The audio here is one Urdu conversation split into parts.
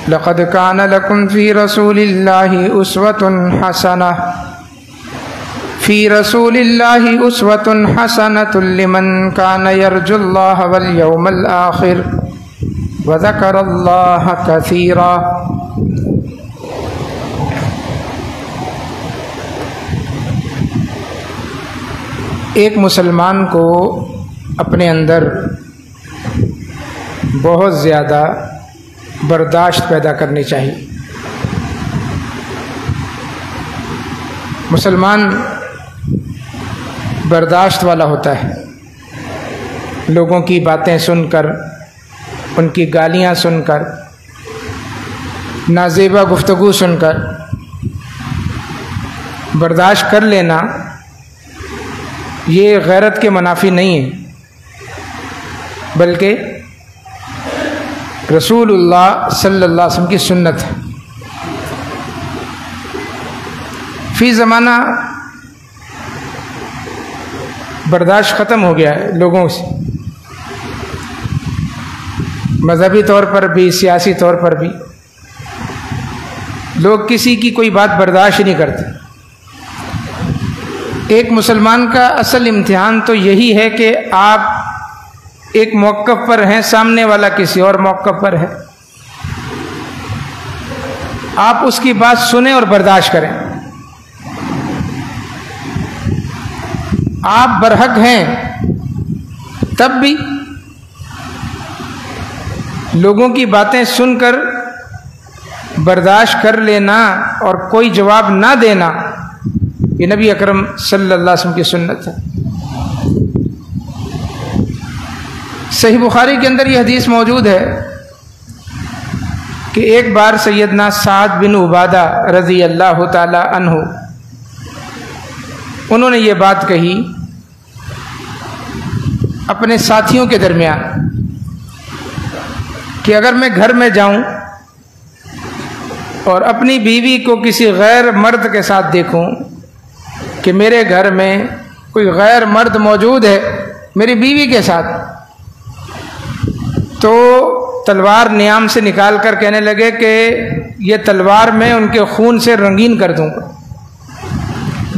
لقد كان لكم في رسول الله أسوة حسنة لمن كان يرجو الله واليوم الآخر وذكر الله كثيرا۔ ایک مسلمان کو اپنے اندر بہت زیادہ برداشت پیدا کرنی چاہیے۔ مسلمان برداشت والا ہوتا ہے، لوگوں کی باتیں سن کر، ان کی گالیاں سن کر، نازیبا گفتگو سن کر برداشت کر لینا، یہ غیرت کے منافی نہیں ہے، بلکہ رسول اللہ صلی اللہ علیہ وسلم کی سنت ہے۔ فی زمانہ برداشت ختم ہو گیا ہے لوگوں سے، مذہبی طور پر بھی، سیاسی طور پر بھی لوگ کسی کی کوئی بات برداشت نہیں کرتے۔ ایک مسلمان کا اصل امتحان تو یہی ہے کہ آپ ایک موقف پر ہیں، سامنے والا کسی اور موقف پر ہے، آپ اس کی بات سنیں اور برداشت کریں۔ آپ برحق ہیں تب بھی لوگوں کی باتیں سن کر برداشت کر لینا اور کوئی جواب نہ دینا، یہ نبی اکرم صلی اللہ علیہ وسلم کی سنت ہے۔ صحیح بخاری کے اندر یہ حدیث موجود ہے کہ ایک بار سیدنا سعد بن عبادہ رضی اللہ تعالی عنہ انہوں نے یہ بات کہی اپنے ساتھیوں کے درمیان کہ اگر میں گھر میں جاؤں اور اپنی بیوی کو کسی غیر مرد کے ساتھ دیکھوں کہ میرے گھر میں کوئی غیر مرد موجود ہے میری بیوی کے ساتھ، تو تلوار نیام سے نکال کر کہنے لگے کہ یہ تلوار میں ان کے خون سے رنگین کر دوں گا،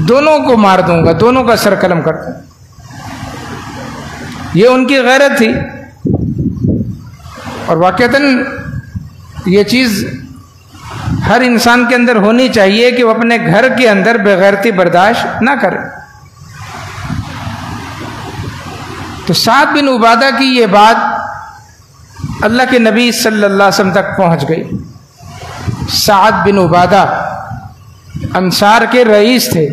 دونوں کو مار دوں گا، دونوں کا سر قلم کر دوں گا۔ یہ ان کی غیرت تھی، اور واقعتاً یہ چیز ہر انسان کے اندر ہونی چاہیے کہ وہ اپنے گھر کے اندر بغیرتی برداشت نہ کرے۔ تو سعد بن عبادہ کی یہ بات اللہ کے نبی صلی اللہ علیہ وسلم تک پہنچ گئی۔ سعد بن عبادہ انصار کے رئیس تھے،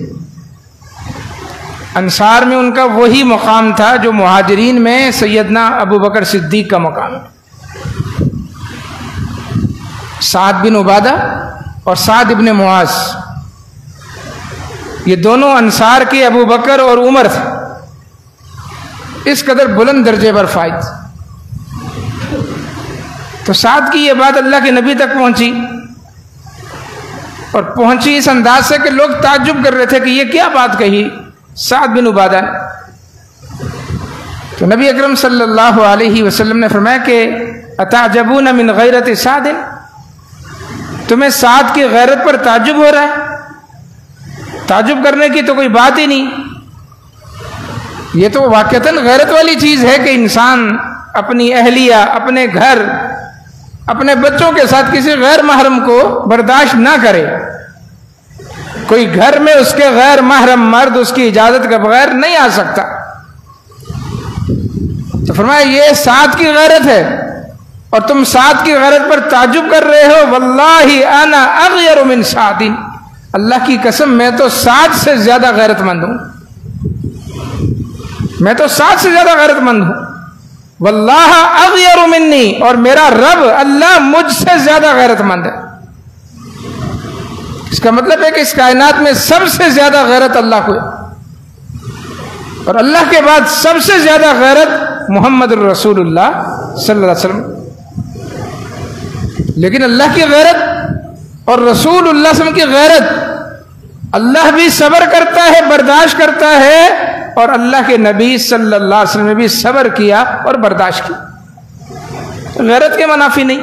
انصار میں ان کا وہی مقام تھا جو مہاجرین میں سیدنا ابو بکر صدیق کا مقام ہے۔ سعد بن عبادہ اور سعد ابن معاذ، یہ دونوں انصار کے ابو بکر اور عمر تھے، اس قدر بلند درجے پر فائز۔ تو سعد کی یہ بات اللہ کے نبی تک پہنچی، اور پہنچی اس انداز سے کہ لوگ تعجب کر رہے تھے کہ یہ کیا بات کہی سعد بن عبادہ نے۔ تو نبی اکرم صلی اللہ علیہ وسلم نے فرمایا کہ اتعجبون من غیرت سعد، تمہیں سعد کی غیرت پر تعجب ہو رہا ہے؟ تعجب کرنے کی تو کوئی بات ہی نہیں، یہ تو واقعتاً غیرت والی چیز ہے کہ انسان اپنی اہلیہ، اپنے گھر، اپنے بچوں کے ساتھ کسی غیر محرم کو برداشت نہ کرے۔ کوئی گھر میں اس کے غیر محرم مرد اس کی اجازت کے بغیر نہیں آ سکتا۔ تو فرمایا یہ سعد کی غیرت ہے، اور تم سعد کی غیرت پر تعجب کر رہے ہو۔ واللہ انا اغیر من سعد، اللہ کی قسم میں تو سعد سے زیادہ غیرت مند ہوں، میں تو سعد سے زیادہ غیرت مند ہوں۔ واللہ اغیر منی، اور میرا رب اللہ مجھ سے زیادہ غیرت مند ہے۔ اس کا مطلب ہے کہ اس کائنات میں سب سے زیادہ غیرت اللہ کو ہے، اور اللہ کے بعد سب سے زیادہ غیرت محمد الرسول اللہ صلی اللہ علیہ وسلم۔ لیکن اللہ کی غیرت اور رسول اللہ صلی اللہ علیہ وسلم کی غیرت، اللہ بھی صبر کرتا ہے، برداشت کرتا ہے، اور اللہ کے نبی صلی اللہ علیہ وسلم نے بھی صبر کیا اور برداشت کی۔ غیرت کے منافی نہیں۔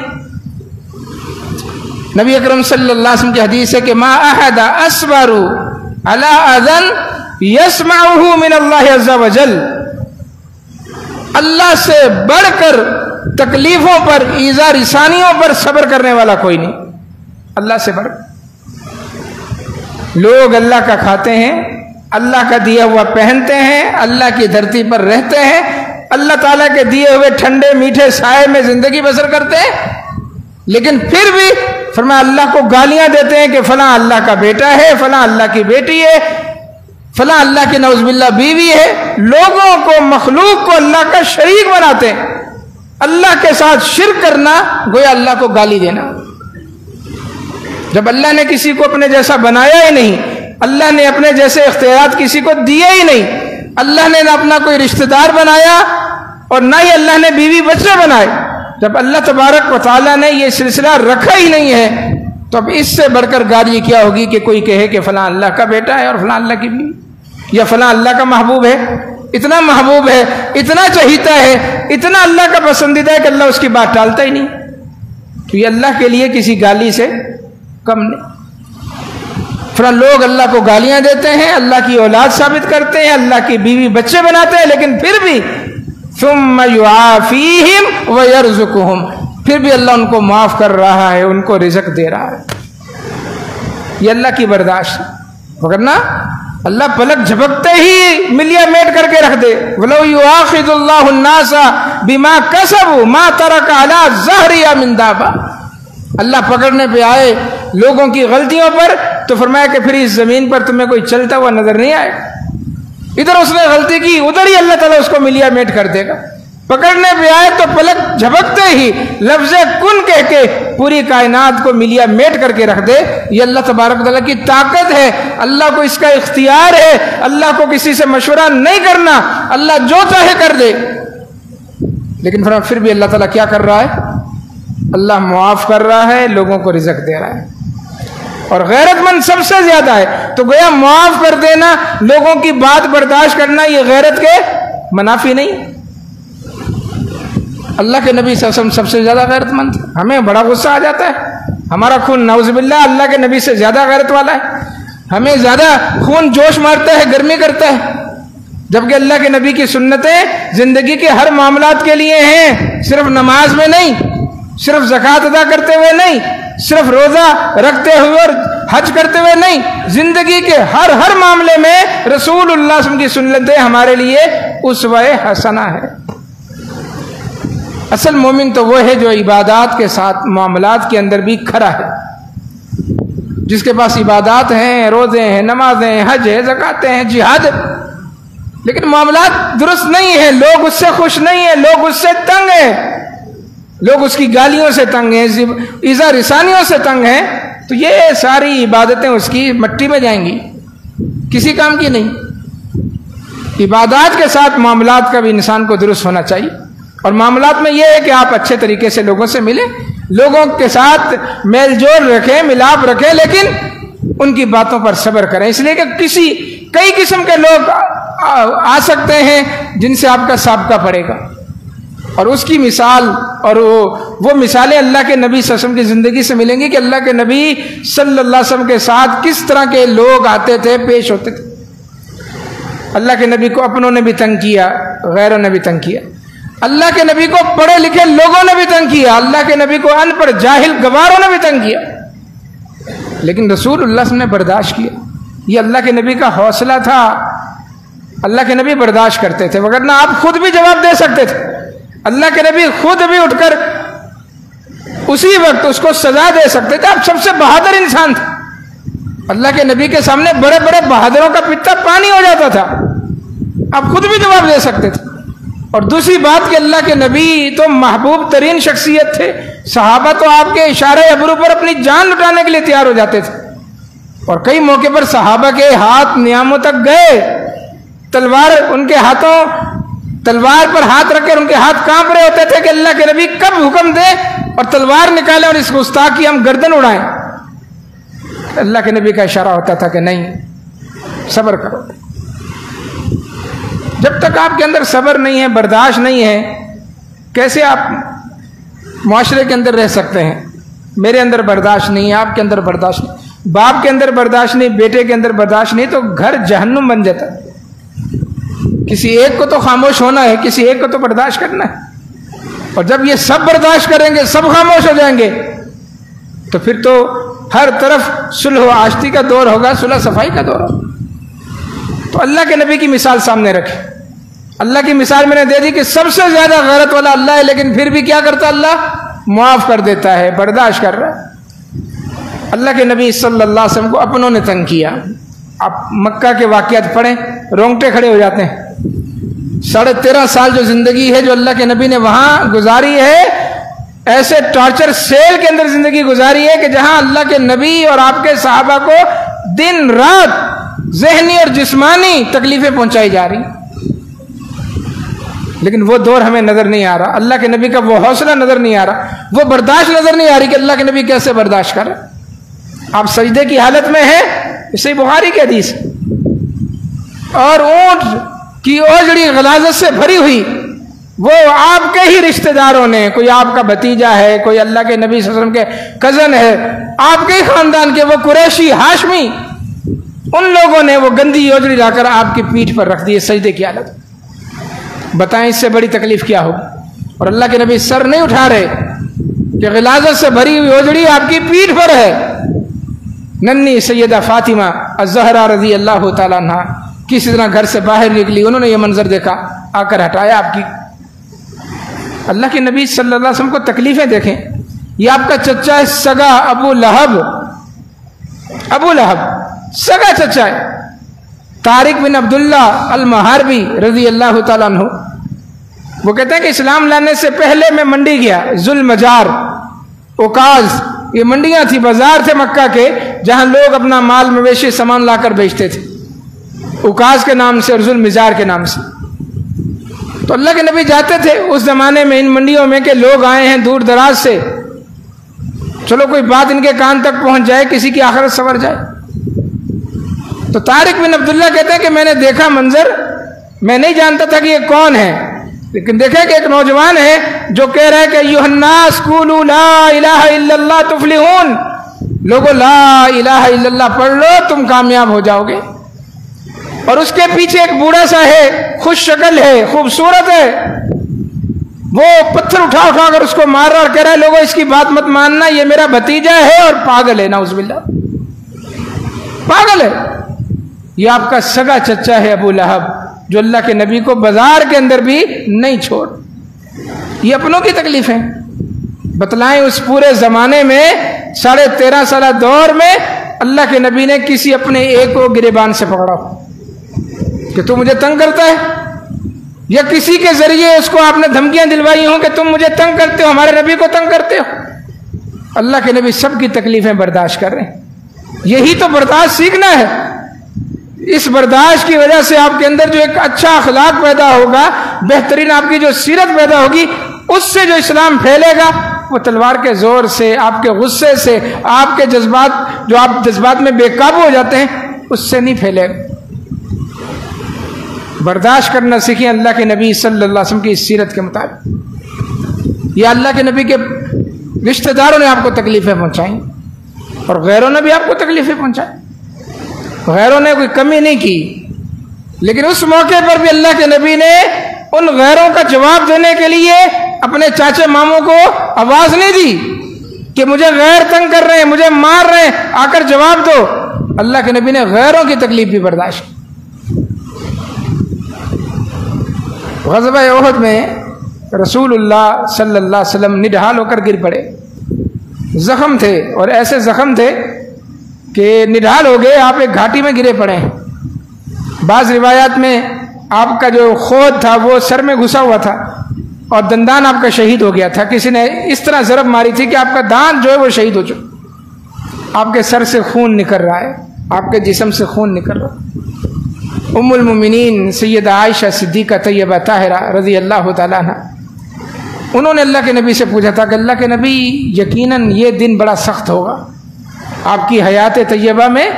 نبی اکرم صلی اللہ علیہ وسلم کی حدیث ہے کہ ما احد اصبر علی اذن یسمعہ من اللہ عز وجل، اللہ سے بڑھ کر تکلیفوں پر، ایذا رسانیوں پر صبر کرنے والا کوئی نہیں، اللہ سے بڑھ کر۔ لوگ اللہ کا کھاتے ہیں، اللہ کا دیا ہوا پہنتے ہیں، اللہ کی دھرتی پر رہتے ہیں، اللہ تعالیٰ کے دیے ہوئے ٹھنڈے میٹھے سائے میں زندگی بسر کرتے ہیں، لیکن پھر بھی فرمایا اللہ کو گالیاں دیتے ہیں کہ فلاں اللہ کا بیٹا ہے، فلاں اللہ کی بیٹی ہے، فلاں اللہ کی نعوذ باللہ بیوی ہے۔ لوگوں کو، مخلوق کو اللہ کا شریک بناتے ہیں۔ اللہ کے ساتھ شرک کرنا گویا اللہ کو گالی دینا۔ جب اللہ نے کسی کو اپنے جیسا بنایا ہی نہیں، اللہ نے اپنے جیسے اختیارات کسی کو دیے ہی نہیں، اللہ نے نہ اپنا کوئی رشتہ دار بنایا اور نہ ہی اللہ نے بیوی بچے بنائے، جب اللہ تبارک و تعالیٰ نے یہ سلسلہ رکھا ہی نہیں ہے تو اب اس سے بڑھ کر گالی کیا ہوگی کہ کوئی کہے کہ فلاں اللہ کا بیٹا ہے اور فلاں اللہ کی بیوی، یا فلاں اللہ کا محبوب ہے، اتنا محبوب ہے، اتنا چہیتا ہے، اتنا اللہ کا پسندیدہ ہے کہ اللہ اس کی بات ٹالتا ہی نہیں، تو یہ اللہ کے لیے کسی گالی سے کم نہیں۔ فلاں لوگ اللہ کو گالیاں دیتے ہیں، اللہ کی اولاد ثابت کرتے ہیں، اللہ کی بیوی بچے بناتے ہیں، لیکن پھر بھی ثم یعافیہم ویرزقہم، پھر بھی اللہ ان کو معاف کر رہا ہے، ان کو رزق دے رہا ہے۔ یہ اللہ کی برداشت، وگرنہ اللہ پلک جھپکتے ہی ملیا میٹ کر کے رکھ دے۔ وَلَوْ يُؤَاخِذُ اللَّهُ النَّاسَ بِمَا كَسَبُوا مَا تَرَكَ عَلَىٰ ظَهْرِهَا مِن دَابَّةٍ، اللہ پکڑنے پہ آئے لوگوں کی غلطیوں پر تو فرمایا کہ پھر اس زمین پر تمہیں کوئی چلتا ہوا نظر نہیں آئے، ادھر اس نے غلطی کی ادھر ہی اللہ تعالیٰ اس کو ملیا میٹ کر دے گا۔ پکڑنے پہ آئے تو پلک جھپکتے ہی لفظ کن کہہ کے پوری کائنات کو ملیا میٹ کر کے رکھ دے۔ یہ اللہ تبارک و تعالیٰ کی طاقت ہے، اللہ کو اس کا اختیار ہے، اللہ کو کسی سے مشورہ نہیں کرنا، اللہ جو چاہے کر دے۔ لیکن پھر بھی اللہ تعالیٰ کیا کر رہا ہے؟ اللہ معاف کر رہا ہے، لوگوں کو رزق دے رہا ہے، اور غیرت مند سب سے زیادہ ہے۔ تو گویا معاف کر دینا، لوگوں کی بات برداشت کرنا، یہ غیرت کے منافی نہیں۔ اللہ کے نبی صلی اللہ علیہ وسلم سب سے زیادہ غیرت مند، ہمیں بڑا غصہ آ جاتا ہے، ہمارا خون نعوذ باللہ اللہ کے نبی سے زیادہ غیرت والا ہے، ہمیں زیادہ خون جوش مارتا ہے، گرمی کرتا ہے، جبکہ اللہ کے نبی کی سنتیں زندگی کے ہر معاملات کے لیے ہیں، صرف نماز میں نہیں، صرف زکوٰۃ ادا کرتے ہوئے نہیں، صرف روزہ رکھتے ہوئے اور حج کرتے ہوئے نہیں، زندگی کے ہر معاملے میں رسول اللہ صلی اللہ علیہ وسلم کی سنتیں ہمارے لیے اسوہ حسنہ ہے۔ اصل مومن تو وہ ہے جو عبادات کے ساتھ معاملات کے اندر بھی کھڑا ہے، جس کے پاس عبادات ہیں، روزے ہیں، نمازیں ہیں، حج ہے، زکاتیں ہیں، جہاد ہے، لیکن معاملات درست نہیں ہیں، لوگ اس سے خوش نہیں ہیں، لوگ اس سے تنگ ہیں، لوگ اس کی گالیوں سے تنگ ہیں، ایذا رسانیوں سے تنگ ہیں، تو یہ ساری عبادتیں اس کی مٹی میں جائیں گی، کسی کام کی نہیں۔ عبادات کے ساتھ معاملات کا بھی انسان کو درست ہونا چاہیے، اور معاملات میں یہ ہے کہ آپ اچھے طریقے سے لوگوں سے ملیں، لوگوں کے ساتھ میل جول رکھیں، ملاپ رکھیں، لیکن ان کی باتوں پر صبر کریں، اس لیے کہ کئی قسم کے لوگ آ سکتے ہیں جن سے آپ کا سابقہ پڑے گا، اور اس کی مثال اور وہ مثالیں اللہ کے نبی صلی اللہ علیہ وسلم کی زندگی سے ملیں گی کہ اللہ کے نبی صلی اللہ علیہ وسلم کے ساتھ کس طرح کے لوگ آتے تھے، پیش ہوتے تھے۔ اللہ کے نبی کو اپنوں نے بھی تنگ کیا، غیروں نے بھی تنگ کیا، اللہ کے نبی کو پڑھے لکھے لوگوں نے بھی تنگ کیا، اللہ کے نبی کو ان پڑھ جاہل گواروں نے بھی تنگ کیا، لیکن رسول اللہ صلی اللہ علیہ وسلم نے برداشت کیا۔ یہ اللہ کے نبی کا حوصلہ تھا، اللہ کے نبی برداشت کرتے تھے، وگرنہ آپ خود بھی جواب دے سکتے تھے، اللہ کے نبی خود بھی اٹھ کر اسی وقت اس کو سزا دے سکتے تھے، آپ سب سے بہادر انسان تھے، اللہ کے نبی کے سامنے بڑے بڑے بہادروں کا پیتا پانی ہو جاتا تھا، آپ خود بھی جواب دے سکتے تھے۔ اور دوسری بات کہ اللہ کے نبی تو محبوب ترین شخصیت تھے، صحابہ تو آپ کے اشارے ابرو پر اپنی جان لٹانے کے لیے تیار ہو جاتے تھے، اور کئی موقع پر صحابہ کے ہاتھ نیاموں تک گئے، تلوار ان کے ہاتھوں، تلوار پر ہاتھ رکھ کر ان کے ہاتھ کانپ رہے ہوتے تھے کہ اللہ کے نبی کب حکم دے اور تلوار نکالیں اور اس گستاخ کی ہم گردن اڑائیں۔ اللہ کے نبی کا اشارہ ہوتا تھا کہ نہیں، صبر کرو۔ جب تک آپ کے اندر صبر نہیں ہے، برداشت نہیں ہے، کیسے آپ معاشرے کے اندر رہ سکتے ہیں؟ میرے اندر برداشت نہیں ہے، آپ کے اندر برداشت نہیں، باپ کے اندر برداشت نہیں، بیٹے کے اندر برداشت نہیں، تو گھر جہنم بن جاتا ہے۔ کسی ایک کو تو خاموش ہونا ہے، کسی ایک کو تو برداشت کرنا ہے، اور جب یہ سب برداشت کریں گے، سب خاموش ہو جائیں گے، تو پھر تو ہر طرف صلح و آشتی کا دور ہوگا، صلح صفائی کا دور ہوگا۔ تو اللہ کے نبی کی مثال سامنے رکھیں۔ اللہ کی مثال میں نے دے دی کہ سب سے زیادہ غیرت والا اللہ ہے، لیکن پھر بھی کیا کرتا اللہ؟ معاف کر دیتا ہے، برداشت کر رہا ہے۔ اللہ کے نبی صلی اللہ علیہ وسلم کو اپنوں نے تنگ کیا۔ آپ مکہ کے واقعات پڑھیں، رونگٹے کھڑے ہو جاتے ہیں۔ 13.5 سال جو زندگی ہے جو اللہ کے نبی نے وہاں گزاری ہے، ایسے ٹارچر سیل کے اندر زندگی گزاری ہے کہ جہاں اللہ کے نبی اور آپ کے صحابہ کو دن رات ذہنی اور جسمانی تکلیفیں پہنچائی جا رہی، لیکن وہ دور ہمیں نظر نہیں آ رہا، اللہ کے نبی کا وہ حوصلہ نظر نہیں آ رہا، وہ برداشت نظر نہیں آ رہی کہ اللہ کے نبی کیسے برداشت کر رہے۔ آپ سجدے کی حالت میں ہیں، صحیح بخاری کی حدیث، اور اونٹ کی اوجڑی غلاظت سے بھری ہوئی، وہ آپ کے ہی رشتہ داروں نے، کوئی آپ کا بھتیجا ہے، کوئی اللہ کے نبی صلی اللہ علیہ وسلم کے کزن ہے، آپ کے ہی خاندان کے وہ قریشی ہاشمی، ان لوگوں نے وہ گندی اوجڑی لا کر آپ کی پیٹھ پر رکھ دی ہے سجدے کی حالت۔ بتائیں اس سے بڑی تکلیف کیا ہو؟ اور اللہ کے نبی سر نہیں اٹھا رہے کہ غلاظت سے بھری ہوئی اوجڑی آپ کی پیٹھ پر ہے۔ ننھی سیدہ فاطمہ الزہرا رضی اللہ تعالیٰ عنہ کسی طرح گھر سے باہر نکلی، انہوں نے یہ منظر دیکھا، آ کر ہٹایا آپ کی۔ اللہ کے نبی صلی اللہ علیہ وسلم کو تکلیفیں دیکھیں۔ یہ آپ کا چچا ہے سگا ابو لہب سگا چچا ہے، طارق بن عبداللہ المحاربی رضی اللہ تعالیٰ عنہ۔ وہ کہتے ہیں کہ اسلام لانے سے پہلے میں منڈی گیا، ذوالمجار، اوکاز، یہ منڈیاں تھی، بازار تھے مکہ کے، جہاں لوگ اپنا مال مویشی سامان لا کر بیچتے تھے، اوکاز کے نام سے اور ذوالمجار کے نام سے۔ تو اللہ کے نبی جاتے تھے اس زمانے میں ان منڈیوں میں کہ لوگ آئے ہیں دور دراز سے، چلو کوئی بات ان کے کان تک پہنچ جائے، کسی کی آخرت سنور جائے۔ تو طارق بن عبداللہ کہتے ہیں کہ میں نے دیکھا منظر، میں نہیں جانتا تھا کہ یہ کون ہے، لیکن دیکھا کہ ایک نوجوان ہے جو کہہ رہا ہے کہ ایھا الناس قولوا لا الہ الا اللہ تفلحون، لوگوں لا الہ الا اللہ پڑھ لو تم کامیاب ہو جاؤ گے۔ اور اس کے پیچھے ایک بوڑھا سا ہے، خوش شکل ہے، خوبصورت ہے، وہ پتھر اٹھا اٹھا کر اس کو مار رہا اور کہہ رہا ہے لوگوں اس کی بات مت ماننا، یہ میرا بھتیجا ہے اور پاگل ہے، نعوذ باللہ، پاگل ہے۔ یہ آپ کا سگا چچا ہے ابو لہب، جو اللہ کے نبی کو بازار کے اندر بھی نہیں چھوڑ۔ یہ اپنوں کی تکلیف ہے۔ بتلائیں اس پورے زمانے میں 13.5 سالہ دور میں اللہ کے نبی نے کسی اپنے ایک کو گریبان سے پکڑا کہ تم مجھے تنگ کرتا ہے، یا کسی کے ذریعے اس کو آپ نے دھمکیاں دلوائی ہوں کہ تم مجھے تنگ کرتے ہو، ہمارے نبی کو تنگ کرتے ہو۔ اللہ کے نبی سب کی تکلیفیں برداشت کر رہے ہیں۔ یہی تو برداشت سیکھنا ہے۔ اس برداشت کی وجہ سے آپ کے اندر جو ایک اچھا اخلاق پیدا ہوگا، بہترین آپ کی جو سیرت پیدا ہوگی، اس سے جو اسلام پھیلے گا وہ تلوار کے زور سے، آپ کے غصے سے، آپ کے جذبات جو آپ جذبات میں بے قابو ہو جاتے ہیں، اس سے نہیں پھیلے گا۔ برداشت کرنا سیکھیں اللہ کے نبی صلی اللہ علیہ وسلم کی اس سیرت کے مطابق۔ یا اللہ کے نبی کے رشتہ داروں نے آپ کو تکلیفیں پہنچائیں اور غیروں نے بھی آپ کو تکلیفیں پہنچائیں، غیروں نے کوئی کمی نہیں کی، لیکن اس موقع پر بھی اللہ کے نبی نے ان غیروں کا جواب دینے کے لیے اپنے چاچے ماموں کو آواز نہیں دی کہ مجھے غیر تنگ کر رہے ہیں، مجھے مار رہے ہیں، آ کر جواب دو۔ اللہ کے نبی نے غیروں کی تکلیف بھی برداشت کی۔ غزوہ احد میں رسول اللہ صلی اللہ علیہ وسلم نڈھال ہو کر گر پڑے، زخم تھے اور ایسے زخم تھے کہ نڈھال ہو گئے، آپ ایک گھاٹی میں گرے پڑے ہیں۔ بعض روایات میں آپ کا جو خود تھا وہ سر میں گھسا ہوا تھا اور دندان آپ کا شہید ہو گیا تھا، کسی نے اس طرح ضرب ماری تھی کہ آپ کا دانت جو ہے وہ شہید ہو چکا، آپ کے سر سے خون نکل رہا ہے، آپ کے جسم سے خون نکل رہا ہے۔ ام المومنین سیدہ عائشہ صدیقہ طیبہ طاہرہ رضی اللہ تعالیٰ عنہ، انہوں نے اللہ کے نبی سے پوچھا تھا کہ اللہ کے نبی یقیناً یہ دن بڑا سخت ہوگا، آپ کی حیات طیبہ میں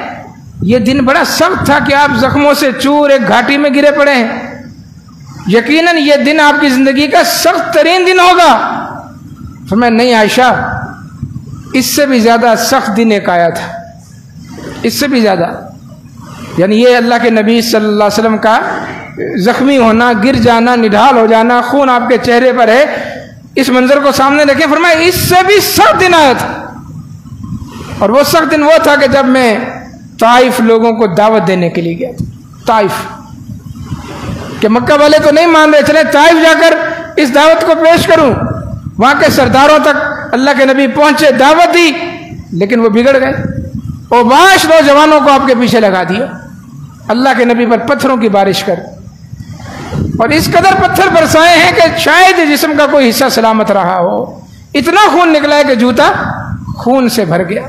یہ دن بڑا سخت تھا کہ آپ زخموں سے چور ایک گھاٹی میں گرے پڑے ہیں، یقیناً یہ دن آپ کی زندگی کا سخت ترین دن ہوگا۔ فرمایا نہیں عائشہ، اس سے بھی زیادہ سخت دن ایک آیا تھا، اس سے بھی زیادہ، یعنی یہ اللہ کے نبی صلی اللہ علیہ وسلم کا زخمی ہونا، گر جانا، نڈھال ہو جانا، خون آپ کے چہرے پر ہے، اس منظر کو سامنے رکھیں، فرمایا اس سے بھی سخت دن آیا تھا۔ اور وہ سخت دن وہ تھا کہ جب میں طائف لوگوں کو دعوت دینے کے لیے گیا تھا، طائف، کہ مکہ والے تو نہیں مان رہے، چلے طائف جا کر اس دعوت کو پیش کروں۔ وہاں کے سرداروں تک اللہ کے نبی پہنچے، دعوت دی، لیکن وہ بگڑ گئے، اوباش نوجوانوں کو آپ کے پیچھے لگا دیا، اللہ کے نبی پر پتھروں کی بارش کر، اور اس قدر پتھر برسائے ہیں کہ شاید جسم کا کوئی حصہ سلامت رہا ہو، اتنا خون نکلا ہے کہ جوتا خون سے بھر گیا۔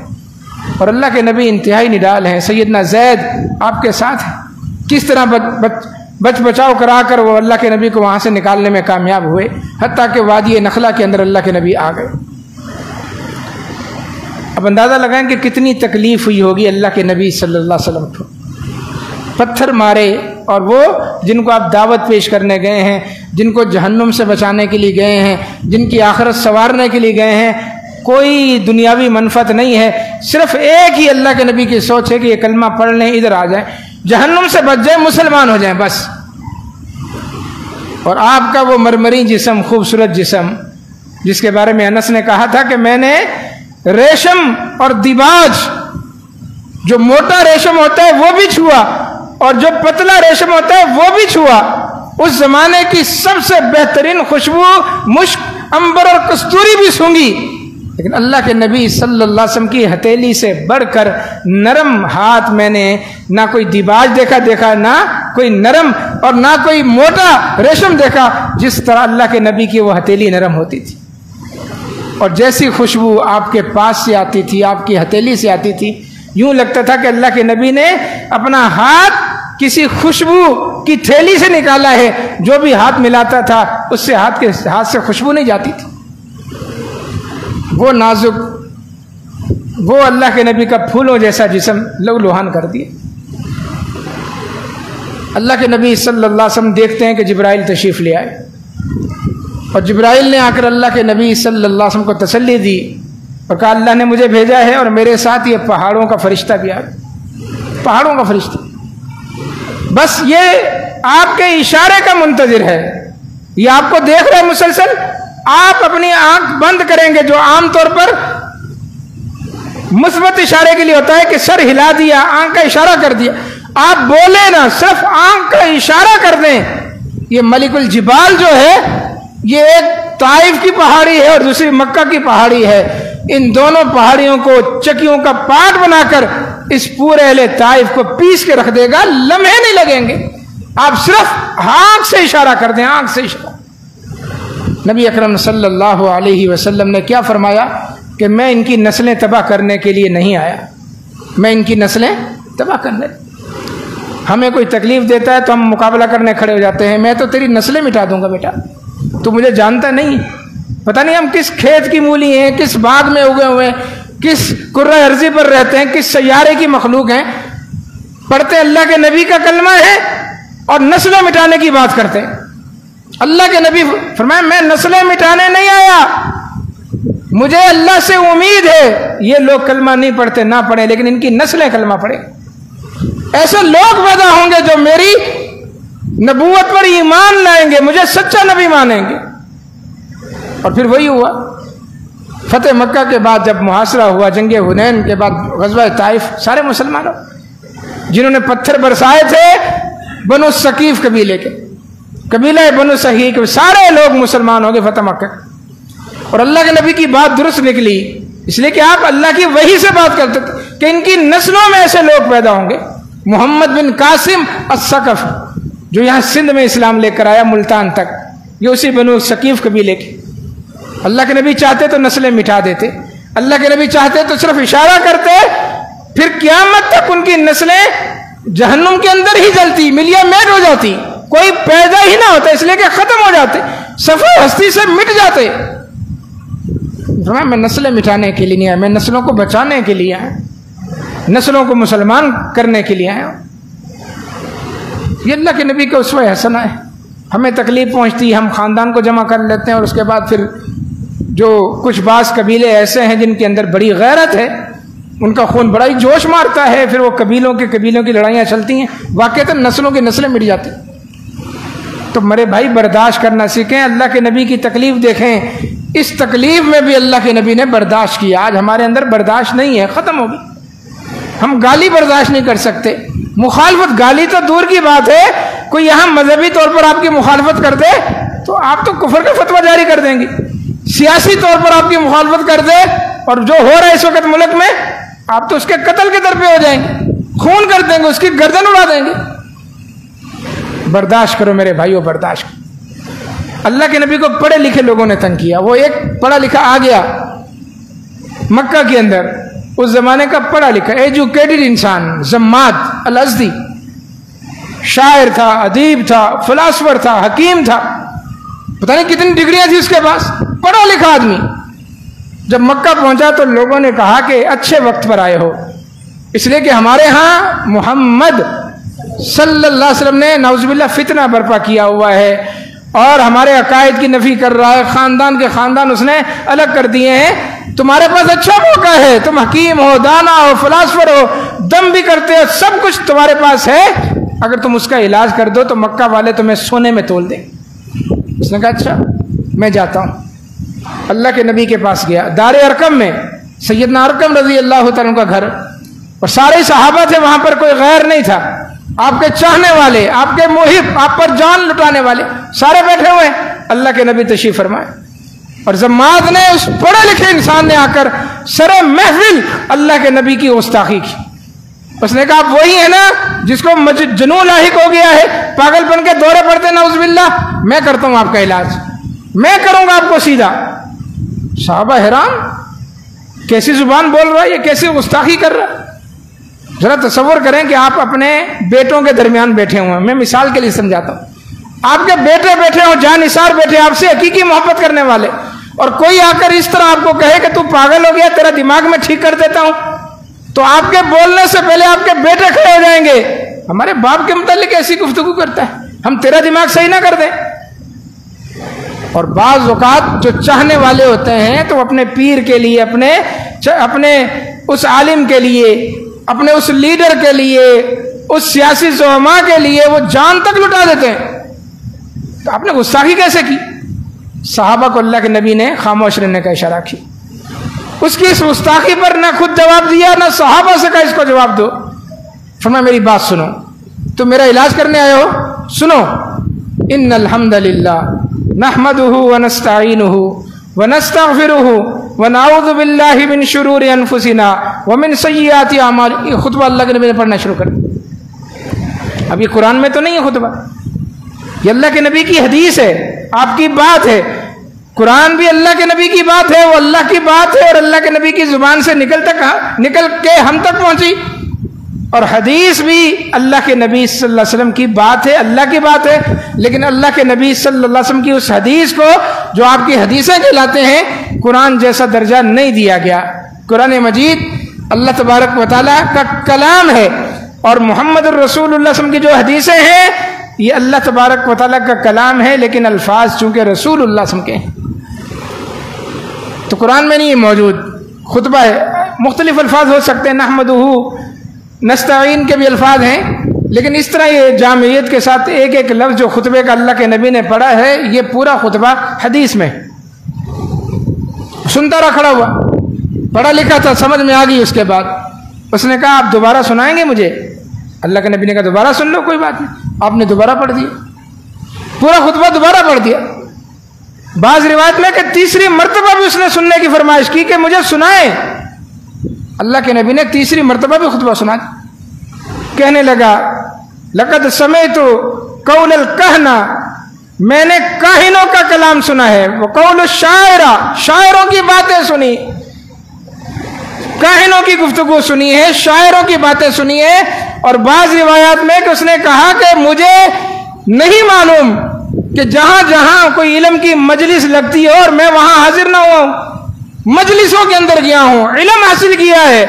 اور اللہ کے نبی انتہائی نڈال ہیں، سیدنا زید آپ کے ساتھ ہیں، کس طرح بچ بچاؤ کرا کر وہ اللہ کے نبی کو وہاں سے نکالنے میں کامیاب ہوئے، حتیٰ کہ وادی نخلا کے اندر اللہ کے نبی آ گئے۔ اب اندازہ لگائیں کہ کتنی تکلیف ہوئی ہوگی اللہ کے نبی صلی اللہ علیہ وسلم کو، پتھر مارے، اور وہ جن کو آپ دعوت پیش کرنے گئے ہیں، جن کو جہنم سے بچانے کے لیے گئے ہیں، جن کی آخرت سنوارنے کے لیے گئے ہیں، کوئی دنیاوی منفعت نہیں ہے، صرف ایک ہی اللہ کے نبی کی سوچ ہے کہ یہ کلمہ پڑھ لیں، ادھر آ جائیں، جہنم سے بچ جائیں، مسلمان ہو جائیں بس۔ اور آپ کا وہ مرمری جسم، خوبصورت جسم، جس کے بارے میں انس نے کہا تھا کہ میں نے ریشم اور دیباج، جو موٹا ریشم ہوتا ہے وہ بھی چھوا، اور جو پتلا ریشم ہوتا ہے وہ بھی چھوا، اس زمانے کی سب سے بہترین خوشبو مشک، عنبر اور کستوری بھی سونگھی، لیکن اللہ کے نبی صلی اللہ علیہ وسلم کی ہتھیلی سے بڑھ کر نرم ہاتھ میں نے نہ کوئی دیباج دیکھا، نہ کوئی نرم اور نہ کوئی موٹا ریشم دیکھا، جس طرح اللہ کے نبی کی وہ ہتھیلی نرم ہوتی تھی، اور جیسی خوشبو آپ کے پاس سے آتی تھی، آپ کی ہتھیلی سے آتی تھی، یوں لگتا تھا کہ اللہ کے نبی نے اپنا ہاتھ کسی خوشبو کی تھیلی سے نکالا ہے، جو بھی ہاتھ ملاتا تھا اس سے ہاتھ سے خوشبو نہیں جاتی تھی۔ وہ نازک، وہ اللہ کے نبی کا پھولوں جیسا جسم لو لوہان کر دیا۔ اللہ کے نبی صلی اللہ علیہ وسلم دیکھتے ہیں کہ جبرائیل تشریف لے آئے، اور جبرائیل نے آ کر اللہ کے نبی صلی اللہ علیہ وسلم کو تسلی دی اور کہا اللہ نے مجھے بھیجا ہے، اور میرے ساتھ یہ پہاڑوں کا فرشتہ بھی آ گیا، پہاڑوں کا فرشتہ، بس یہ آپ کے اشارے کا منتظر ہے، یہ آپ کو دیکھ رہا ہے مسلسل، آپ اپنی آنکھ بند کریں گے، جو عام طور پر مثبت اشارے کے لیے ہوتا ہے کہ سر ہلا دیا، آنکھ کا اشارہ کر دیا، آپ بولے نا، صرف آنکھ کا اشارہ کر دیں۔ یہ ملک الجبال جو ہے، یہ ایک طائف کی پہاڑی ہے اور دوسری مکہ کی پہاڑی ہے، ان دونوں پہاڑیوں کو چکیوں کا پاٹ بنا کر اس پورے اہل طائف کو پیس کے رکھ دے گا، لمحے نہیں لگیں گے، آپ صرف آنکھ سے اشارہ کر دیں، آنکھ سے اشارہ۔ نبی اکرم صلی اللہ علیہ وسلم نے کیا فرمایا کہ میں ان کی نسلیں تباہ کرنے کے لیے نہیں آیا، میں ان کی نسلیں تباہ کرنے۔ ہمیں کوئی تکلیف دیتا ہے تو ہم مقابلہ کرنے کھڑے ہو جاتے ہیں، میں تو تیری نسلیں مٹا دوں گا بیٹا، تو مجھے جانتا نہیں، پتہ نہیں ہم کس کھیت کی مولی ہیں، کس باغ میں اگے ہوئے ہیں، کس کرۂ ارضی پر رہتے ہیں، کس سیارے کی مخلوق ہیں، پڑھتے اللہ کے نبی کا کلمہ ہے اور نسلیں مٹانے کی بات کرتے ہیں۔ اللہ کے نبی فرمایا میں نسلیں مٹانے نہیں آیا، مجھے اللہ سے امید ہے یہ لوگ کلمہ نہیں پڑھتے، نہ پڑھیں، لیکن ان کی نسلیں کلمہ پڑھیں، ایسے لوگ پیدا ہوں گے جو میری نبوت پر ایمان لائیں گے، مجھے سچا نبی مانیں گے۔ اور پھر وہی ہوا، فتح مکہ کے بعد جب محاصرہ ہوا، جنگ حنین کے بعد غزوہ طائف، سارے مسلمانوں جنہوں نے پتھر برسائے تھے بنو ثقیف قبیلے کے، قبیلہ بنو ثقیف کے سارے لوگ مسلمان ہو گئے فتح مکہ، اور اللہ کے نبی کی بات درست نکلی، اس لیے کہ آپ اللہ کی وحی سے بات کرتے تھے کہ ان کی نسلوں میں ایسے لوگ پیدا ہوں گے۔ محمد بن قاسم الثقف جو یہاں سندھ میں اسلام لے کر آیا ملتان تک، یہ اسی بنو ثقیف قبیلے کے۔ اللہ کے نبی چاہتے تو نسلیں مٹا دیتے، اللہ کے نبی چاہتے تو صرف اشارہ کرتے، پھر قیامت تک ان کی نسلیں جہنم کے اندر ہی جلتی، ملیا میٹ ہو جاتی، کوئی پیدا ہی نہ ہوتا، اس لیے کہ ختم ہو جاتے، صفحہ ہستی سے مٹ جاتے۔ میں نسلیں مٹانے کے لیے نہیں آیا، میں نسلوں کو بچانے کے لیے آیا، نسلوں کو مسلمان کرنے کے لیے آیا۔ یہ اللہ کے نبی کا اسوہ حسنہ ہے۔ ہمیں تکلیف پہنچتی، ہم خاندان کو جمع کر لیتے ہیں اور اس کے بعد پھر جو کچھ بعض قبیلے ایسے ہیں جن کے اندر بڑی غیرت ہے، ان کا خون بڑا ہی جوش مارتا ہے، پھر وہ قبیلوں کی لڑائیاں چلتی ہیں، واقعتاً نسلوں کی نسلیں مٹ جاتی ہیں۔ تو میرے بھائی برداشت کرنا سیکھیں، اللہ کے نبی کی تکلیف دیکھیں، اس تکلیف میں بھی اللہ کے نبی نے برداشت کیا۔ آج ہمارے اندر برداشت نہیں ہے، ختم ہوگی۔ ہم گالی برداشت نہیں کر سکتے، مخالفت، گالی تو دور کی بات ہے، کوئی یہاں مذہبی طور پر آپ کی مخالفت کر دے تو آپ تو کفر کا فتویٰ جاری کر دیں گے، سیاسی طور پر آپ کی مخالفت کر دے اور جو ہو رہا ہے اس وقت ملک میں، آپ تو اس کے قتل کے در پہ ہو جائیں گے، خون کر دیں گے، اس کی گردن اڑا دیں گے۔ برداشت کرو میرے بھائیو، برداشت کرو۔ اللہ کے نبی کو پڑھے لکھے لوگوں نے تنگ کیا، وہ ایک پڑھا لکھا آ گیا مکہ کے اندر، اس زمانے کا پڑھا لکھا ایجوکیٹڈ انسان، زماد الازدی، شاعر تھا، ادیب تھا، فلاسفر تھا، حکیم تھا، پتہ نہیں کتنی ڈگریاں تھی اس کے پاس، پڑھا لکھا آدمی۔ جب مکہ پہنچا تو لوگوں نے کہا کہ اچھے وقت پر آئے ہو، اس لیے کہ ہمارے ہاں محمد صلی اللہ علیہ وسلم نے نعوذ باللہ فتنہ برپا کیا ہوا ہے اور ہمارے عقائد کی نفی کر رہا ہے، خاندان کے خاندان اس نے الگ کر دیے ہیں، تمہارے پاس اچھا موقع ہے، تم حکیم ہو، دانا ہو، فلاسفر ہو، دم بھی کرتے ہو، سب کچھ تمہارے پاس ہے، اگر تم اس کا علاج کر دو تو مکہ والے تمہیں سونے میں تول دیں۔ اس نے کہا اچھا میں جاتا ہوں۔ اللہ کے نبی کے پاس گیا، دار ارقم میں سیدنا ارقم رضی اللہ تعالیٰ کا گھر، اور سارے صحابہ تھے وہاں پر، کوئی غیر نہیں تھا، آپ کے چاہنے والے، آپ کے محب، آپ پر جان لٹانے والے سارے بیٹھے ہوئے ہیں۔ اللہ کے نبی تشریف فرمائے، اور زماد نے، اس پڑھے لکھے انسان نے آ کر سرے محفل اللہ کے نبی کی گستاخی کی۔ اس نے کہا آپ وہی ہے نا جس کو جنون لاحق ہو گیا ہے، پاگل پن کے دورے پڑتے ہیں نعوذ باللہ، میں کرتا ہوں آپ کا علاج، میں کروں گا آپ کو سیدھا۔ صحابہ حیران، کیسی زبان بول رہا ہے یہ، کیسی گستاخی کر رہا ہے۔ ذرا تصور کریں کہ آپ اپنے بیٹوں کے درمیان بیٹھے ہوئے ہیں، میں مثال کے لیے سمجھاتا ہوں، آپ کے بیٹے بیٹھے ہوں، جان نثار بیٹھے، آپ سے حقیقی محبت کرنے والے، اور کوئی آ کر اس طرح آپ کو کہے کہ تو پاگل ہو گیا، تیرا دماغ میں ٹھیک کر دیتا ہوں، تو آپ کے بولنے سے پہلے آپ کے بیٹے کھڑے ہو جائیں گے، ہمارے باپ کے متعلق ایسی گفتگو کرتا ہے، ہم تیرا دماغ صحیح نہ کر دیں۔ اور بعض اوقات جو چاہنے والے ہوتے ہیں تو اپنے پیر کے لیے، اپنے اس عالم کے لیے، اپنے اس لیڈر کے لیے، اس سیاسی زعماء کے لیے وہ جان تک لٹا دیتے ہیں۔ تو آپ نے گستاخی کیسے کی؟ صحابہ کو اللہ کے نبی نے خاموش رہنے کا اشارہ کیا، اس کی اس گستاخی پر نہ خود جواب دیا، نہ صحابہ سے کہا اس کو جواب دو، فرمایا میری بات سنو، تم میرا علاج کرنے آئے ہو، سنو، ان الحمد للہ نحمده ونستعینه ونستغفره ونعوذ باللہ من شرور انفسنا ومن سیئات اعمالنا۔ یہ خطبہ اللہ کے نبی نے پڑھنا شروع کر دیا۔ اب یہ قرآن میں تو نہیں ہے خطبہ، یہ اللہ کے نبی کی حدیث ہے، آپ کی بات ہے۔ قرآن بھی اللہ کے نبی کی بات ہے، وہ اللہ کی بات ہے، اور اللہ کے نبی کی زبان سے نکل کے ہم تک پہنچی، اور حدیث بھی اللہ کے نبی صلی اللہ علیہ وسلم کی بات ہے، اللہ کی بات ہے، لیکن اللہ کے نبی صلی اللہ علیہ وسلم کی اس حدیث کو جو آپ کی حدیثیں کہلاتے ہیں، قرآن جیسا درجہ نہیں دیا گیا۔ قرآن مجید اللہ تبارک و تعالیٰ کا کلام ہے، اور محمد الرسول اللہ صلی اللہ علیہ وسلم کی جو حدیثیں ہیں یہ اللہ تبارک و تعالیٰ کا کلام ہے، لیکن الفاظ چونکہ رسول اللہ صلی اللہ علیہ وسلم کے ہیں تو قرآن میں نہیں ہے موجود۔ خطبہ ہے، مختلف الفاظ ہو سکتے ہیں، نحمدہ، نستعین کے بھی الفاظ ہیں، لیکن اس طرح یہ جامعیت کے ساتھ ایک ایک لفظ جو خطبے کا اللہ کے نبی نے پڑھا ہے، یہ پورا خطبہ حدیث میں سنتا رہا کھڑا ہوا، پڑھا لکھا تھا، سمجھ میں آ گئی۔ اس کے بعد اس نے کہا آپ دوبارہ سنائیں گے مجھے؟ اللہ کے نبی نے کہا دوبارہ سن لو، کوئی بات نہیں۔ آپ نے دوبارہ پڑھ دیا، پورا خطبہ دوبارہ پڑھ دیا۔ بعض روایت میں کہ تیسری مرتبہ بھی اس نے سننے کی فرمائش کی کہ مجھے سنائیں۔ اللہ کے نبی نے تیسری مرتبہ بھی خطبہ سنا، کہنے لگا لقد سمعت قول الکہنہ، میں نے کاہنوں کا کلام سنا ہے، وہ قول الشاعرہ، شاعروں کی باتیں سنی، کاہنوں کی گفتگو سنی ہے، شاعروں کی باتیں سنی ہے۔ اور بعض روایات میں کہ اس نے کہا کہ مجھے نہیں معلوم کہ جہاں جہاں کوئی علم کی مجلس لگتی ہے اور میں وہاں حاضر نہ ہوا ہوں، مجلسوں کے اندر گیا ہوں، علم حاصل کیا ہے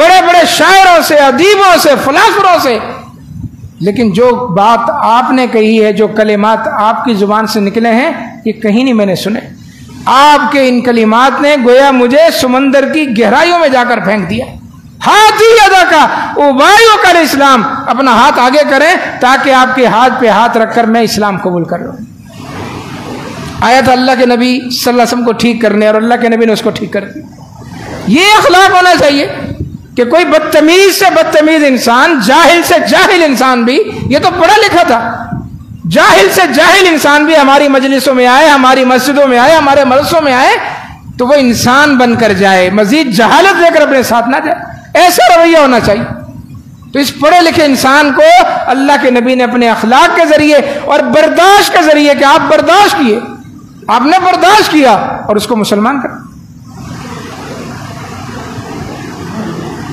بڑے بڑے شاعروں سے، ادیبوں سے، فلاسفروں سے، لیکن جو بات آپ نے کہی ہے، جو کلمات آپ کی زبان سے نکلے ہیں، یہ کہیں نہیں میں نے سنے۔ آپ کے ان کلمات نے گویا مجھے سمندر کی گہرائیوں میں جا کر پھینک دیا. ہاتھ ہی ادا کا اوبائیو کر اسلام، اپنا ہاتھ آگے کریں تاکہ آپ کے ہاتھ پہ ہاتھ رکھ کر میں اسلام قبول کر لوں. آیا تھا اللہ کے نبی صلی اللہ علیہ وسلم کو ٹھیک کرنے، اور اللہ کے نبی نے اس کو ٹھیک کر دیا. یہ اخلاق ہونا چاہیے کہ کوئی بدتمیز سے بدتمیز انسان، جاہل سے جاہل انسان بھی، یہ تو پڑھا لکھا تھا، جاہل سے جاہل انسان بھی ہماری مجلسوں میں آئے، ہماری مسجدوں میں آئے، ہمارے مدرسوں میں آئے تو وہ انسان بن کر جائے، مزید جہالت لے کر اپنے ساتھ نہ جائے. ایسا رویہ ہونا چاہیے. تو اس پڑھے لکھے انسان کو اللہ کے نبی نے اپنے اخلاق کے ذریعے اور برداشت کے ذریعے، کہ آپ برداشت کیے، آپ نے برداشت کیا اور اس کو مسلمان کر.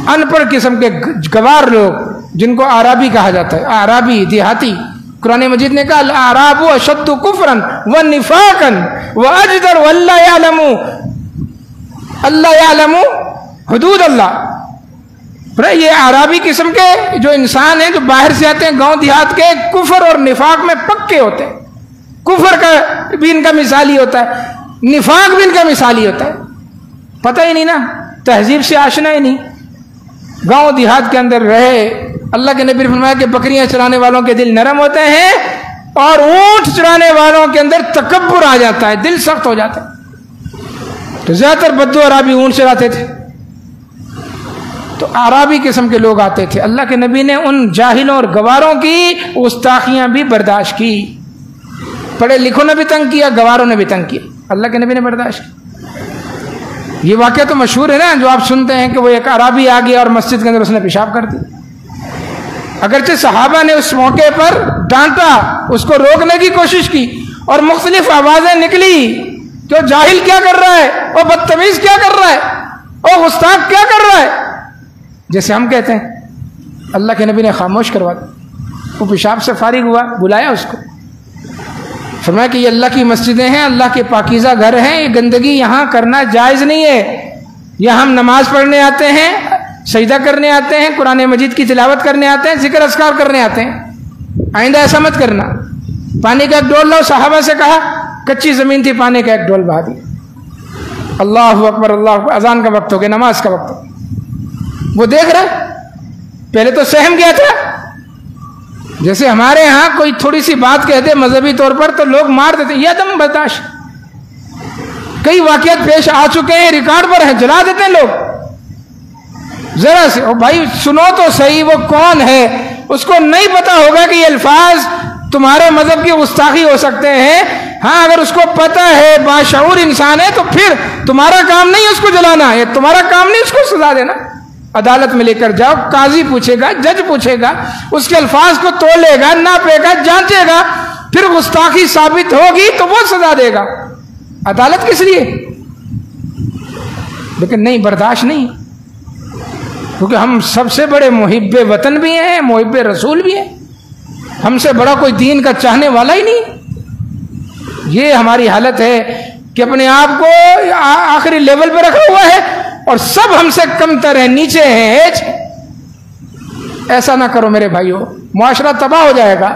ان پڑھ قسم کے گوار لوگ جن کو اعرابی کہا جاتا ہے، اعرابی دیہاتی، قرآن مجید نے کہا الاعراب اشد کفرا ونفاقا واجدر واللہ یعلم حدود اللہ. یہ اعرابی قسم کے جو انسان ہیں جو باہر سے آتے ہیں گاؤں دیہات کے، کفر اور نفاق میں پکے ہوتے ہیں. کفر کا بھی ان کا مثالی ہوتا ہے، نفاق بھی ان کا مثالی ہوتا ہے. پتہ ہی نہیں نا، تہذیب سے آشنا ہی نہیں، گاؤں دیہات کے اندر رہے. اللہ کے نبی نے فرمایا کہ بکریاں چرانے والوں کے دل نرم ہوتے ہیں اور اونٹ چرانے والوں کے اندر تکبر آ جاتا ہے، دل سخت ہو جاتا ہے. تو زیادہ تر بدو عربی اونٹ چراتے تھے، تو عربی قسم کے لوگ آتے تھے. اللہ کے نبی نے ان جاہلوں اور گواروں کی گستاخیاں بھی برداشت کی. پڑھے لکھوں نے بھی تنگ کیا، گواروں نے بھی تنگ کیا، اللہ کے نبی نے برداشت کی. یہ واقعہ تو مشہور ہے نا جو آپ سنتے ہیں کہ وہ ایک عربی آ گیا اور مسجد کے اندر اس نے پیشاب کر دی. اگرچہ صحابہ نے اس موقع پر ڈانٹا، اس کو روکنے کی کوشش کی اور مختلف آوازیں نکلی کہ وہ جاہل کیا کر رہا ہے، وہ بدتمیز کیا کر رہا ہے، وہ گستاخ کیا کر رہا ہے، جیسے ہم کہتے ہیں. اللہ کے نبی نے خاموش کروا دیا. وہ پیشاب سے فارغ ہوا، بلایا اس کو، فرمایا کہ یہ اللہ کی مسجدیں ہیں، اللہ کے پاکیزہ گھر ہیں، یہ گندگی یہاں کرنا جائز نہیں ہے. یہاں ہم نماز پڑھنے آتے ہیں، سجدہ کرنے آتے ہیں، قرآن مجید کی تلاوت کرنے آتے ہیں، ذکر اذکار کرنے آتے ہیں. آئندہ ایسا مت کرنا. پانی کا ایک ڈول لاؤ، صحابہ سے کہا، کچی زمین تھی، پانی کا ایک ڈول بہا دیا. اللہ اکبر، اللہ اکبر، اذان کا وقت ہو گیا، نماز کا وقت ہو گیا. وہ دیکھ رہے، پہلے تو سہم گیا تھا. جیسے ہمارے ہاں کوئی تھوڑی سی بات کہتے مذہبی طور پر تو لوگ مار دیتے، یہ عدم برداشت. کئی واقعات پیش آ چکے ہیں، ریکارڈ پر ہیں، جلا دیتے ہیں لوگ ذرا سے. اور بھائی سنو تو صحیح، وہ کون ہے، اس کو نہیں پتا ہوگا کہ یہ الفاظ تمہارے مذہب کی گستاخی ہو سکتے ہیں. ہاں اگر اس کو پتا ہے، باشعور انسان ہے، تو پھر تمہارا کام نہیں اس کو جلانا ہے، تمہارا کام نہیں اس کو سزا دینا. عدالت میں لے کر جاؤ، قاضی پوچھے گا، جج پوچھے گا، اس کے الفاظ کو تولے گا، ناپے گا، جانچے گا، پھر گستاخی ثابت ہوگی تو وہ سزا دے گا. عدالت کس لیے؟ لیکن نہیں، برداشت نہیں، کیونکہ ہم سب سے بڑے محب وطن بھی ہیں، محب رسول بھی ہیں. ہم سے بڑا کوئی دین کا چاہنے والا ہی نہیں. یہ ہماری حالت ہے کہ اپنے آپ کو آخری لیول پہ رکھا ہوا ہے اور سب ہم سے کم تر ہیں، نیچے ہیں، ایج. ایسا نہ کرو میرے بھائیو، معاشرہ تباہ ہو جائے گا.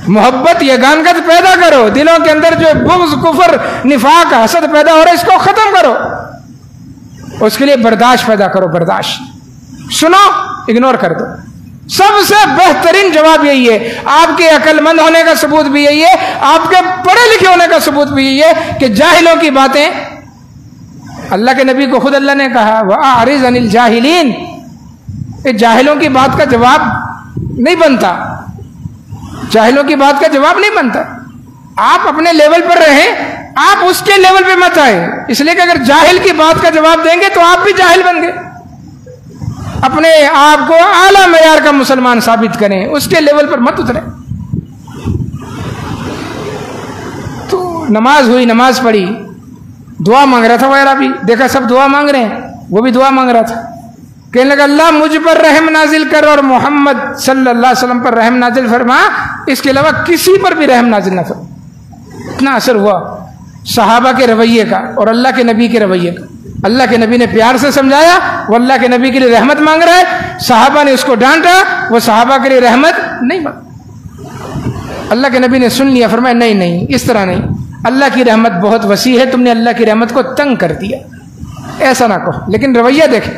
محبت یگانگت پیدا کرو، دلوں کے اندر جو بغض، کفر، نفاق، حسد پیدا ہو رہا ہے اس کو ختم کرو. اس کے لیے برداشت پیدا کرو. برداشت، سنو، اگنور کر دو. سب سے بہترین جواب یہی ہے. آپ کے عقل مند ہونے کا ثبوت بھی یہی ہے، آپ کے پڑھے لکھے ہونے کا ثبوت بھی یہی ہے کہ جاہلوں کی باتیں، اللہ کے نبی کو خود اللہ نے کہا وَأَعْرِضْ عَنِ الْجَاهِلِينَ. جاہلوں کی بات کا جواب نہیں بنتا، جاہلوں کی بات کا جواب نہیں بنتا. آپ اپنے لیول پر رہیں، آپ اس کے لیول پہ مت آئے. اس لیے کہ اگر جاہل کی بات کا جواب دیں گے تو آپ بھی جاہل بن گئے. اپنے آپ کو اعلیٰ معیار کا مسلمان ثابت کریں، اس کے لیول پر مت اتریں. تو نماز ہوئی، نماز پڑھی، دعا مانگ رہا تھا وہ عربی. دیکھا سب دعا مانگ رہے ہیں، وہ بھی دعا مانگ رہا تھا. کہنے لگا اللہ مجھ پر رحم نازل کر اور محمد صلی اللہ علیہ وسلم پر رحم نازل فرما، اس کے علاوہ کسی پر بھی رحم نازل نہ فرما. اتنا اثر ہوا صحابہ کے رویے کا اور اللہ کے نبی کے رویے کا. اللہ کے نبی نے پیار سے سمجھایا، وہ اللہ کے نبی کے لیے رحمت مانگ رہا ہے. صحابہ نے اس کو ڈانٹا، وہ صحابہ کے لیے رحمت نہیں مانگ. اللہ کے نبی نے سن لیا، فرمایا نہیں نہیں، اس طرح نہیں. اللہ کی رحمت بہت وسیع ہے، تم نے اللہ کی رحمت کو تنگ کر دیا، ایسا نہ کہو۔ لیکن رویہ دیکھیں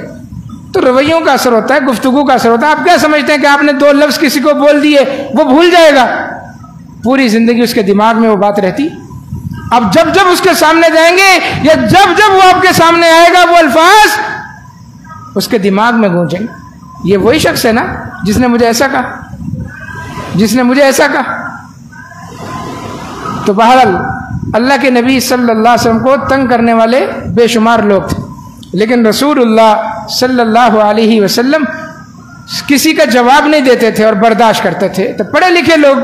تو رویوں کا اثر ہوتا ہے، گفتگو کا اثر ہوتا ہے۔ آپ کیا سمجھتے ہیں کہ آپ نے 2 لفظ کسی کو بول دیے وہ بھول جائے گا؟ پوری زندگی اس کے دماغ میں وہ بات رہتی۔ اب جب جب اس کے سامنے جائیں گے یا جب جب وہ آپ کے سامنے آئے گا وہ الفاظ اس کے دماغ میں گونجیں گے، یہ وہی شخص ہے نا جس نے مجھے ایسا کہا، جس نے مجھے ایسا کہا۔ تو بہرحال اللہ کے نبی صلی اللہ علیہ وسلم کو تنگ کرنے والے بے شمار لوگ تھے، لیکن رسول اللہ صلی اللہ علیہ وسلم کسی کا جواب نہیں دیتے تھے اور برداشت کرتے تھے۔ تو پڑھے لکھے لوگ،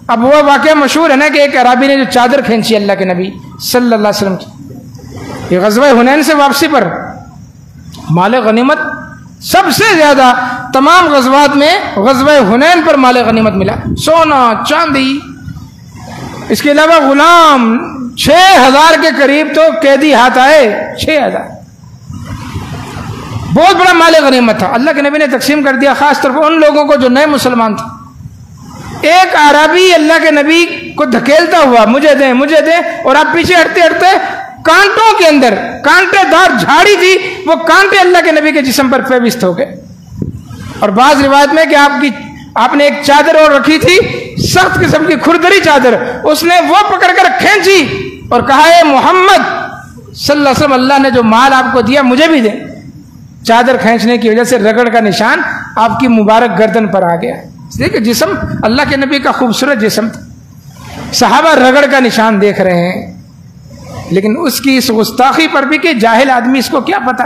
اب وہ واقعہ مشہور ہے نا کہ ایک عرابی نے جو چادر کھینچی اللہ کے نبی صلی اللہ علیہ وسلم کی، یہ غزوہ حنین سے واپسی پر مال غنیمت سب سے زیادہ تمام غزوات میں غزوہ حنین پر مال غنیمت ملا، سونا چاندی، اس کے علاوہ غلام 6000 کے قریب تو قیدی ہاتھ آئے، 6000 بہت بڑا مال غنیمت تھا، اللہ کے نبی نے تقسیم کر دیا، خاص طور پر ان لوگوں کو جو نئے مسلمان تھے۔ ایک عربی اللہ کے نبی کو دھکیلتا ہوا مجھے دیں مجھے دیں، اور آپ پیچھے ہٹتے ہٹتے کانٹوں کے اندر، کانٹے دار جھاڑی تھی، وہ کانٹے اللہ کے نبی کے جسم پر پیوست ہو گئے۔ اور بعض روایت میں کہ آپ نے ایک چادر اور رکھی تھی، سخت قسم کی کھردری چادر، اس نے وہ پکڑ کر کھینچی اور کہا اے محمد صلی اللہ علیہ وسلم، اللہ نے جو مال آپ کو دیا مجھے بھی دیں۔ چادر کھینچنے کی وجہ سے رگڑ کا نشان آپ کی مبارک گردن پر آ گیا، اس لیے کہ جسم اللہ کے نبی کا خوبصورت جسم تھا، صحابہ رگڑ کا نشان دیکھ رہے ہیں، لیکن اس کی اس گستاخی پر بھی کہ جاہل آدمی، اس کو کیا پتا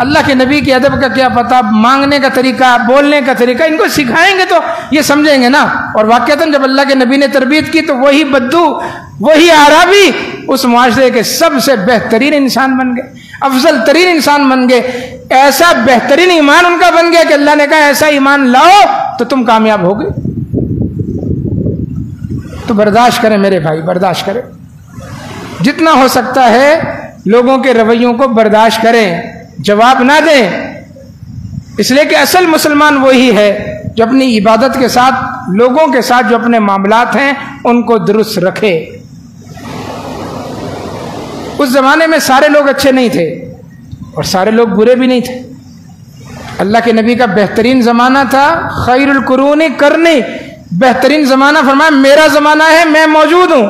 اللہ کے نبی کے ادب کا، کیا پتا مانگنے کا طریقہ، بولنے کا طریقہ، ان کو سکھائیں گے تو یہ سمجھیں گے نا۔ اور واقعتاً جب اللہ کے نبی نے تربیت کی تو وہی بدو، وہی عرابی اس معاشرے کے سب سے بہترین انسان بن گئے، افضل ترین انسان بن گئے، ایسا بہترین ایمان ان کا بن گیا کہ اللہ نے کہا ایسا ایمان لاؤ تو تم کامیاب ہو گئے۔ تو برداشت کریں میرے بھائی، برداشت کریں، جتنا ہو سکتا ہے لوگوں کے رویوں کو برداشت کریں، جواب نہ دیں، اس لیے کہ اصل مسلمان وہی ہے جو اپنی عبادت کے ساتھ، لوگوں کے ساتھ جو اپنے معاملات ہیں ان کو درست رکھے۔ اس زمانے میں سارے لوگ اچھے نہیں تھے اور سارے لوگ برے بھی نہیں تھے۔ اللہ کے نبی کا بہترین زمانہ تھا، خیر القرون قرنی، بہترین زمانہ فرمایا میرا زمانہ ہے، میں موجود ہوں۔